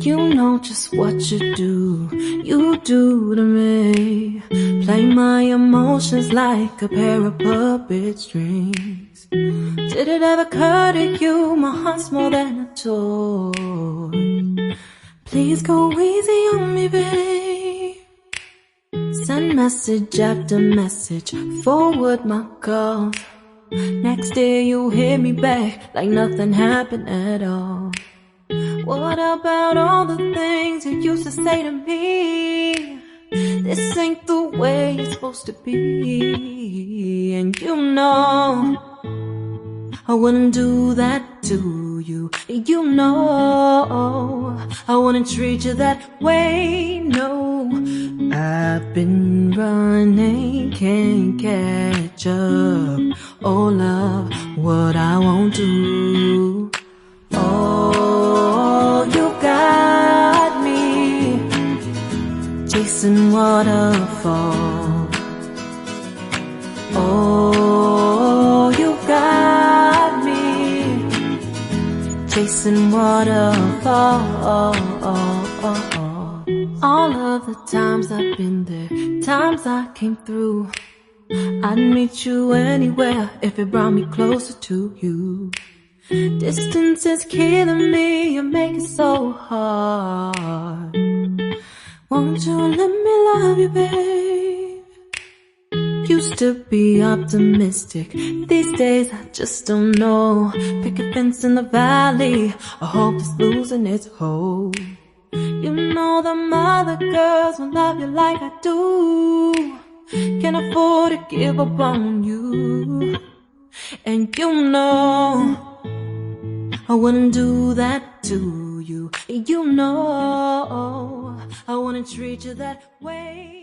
You know just what you do to me. Play my emotions like a pair of puppet strings. Did it ever occur to you my heart's more than a toy? Please go easy on me, babe. Send message after message, forward my calls. Next day you hit me back like nothing happened at all. What about all the things you used to say to me? This ain't the way it's supposed to be. And you know I wouldn't do that to you. You know I wouldn't treat you that way, no. I've been running, can't catch up. Oh love, what I won't do. Oh, you got me chasing waterfalls. Oh, you got me chasing waterfalls. All of the times I've been there, times I came through, I'd meet you anywhere if it brought me closer to you. Distance is killing me, you make it so hard. Won't you let me love you, babe? Used to be optimistic, these days I just don't know. Pick a fence in the valley, I hope it's losing its hold. You know them other girls won't love you like I do. Can't afford to give up on you. And you know I wouldn't do that to you. You know I wouldn't treat you that way.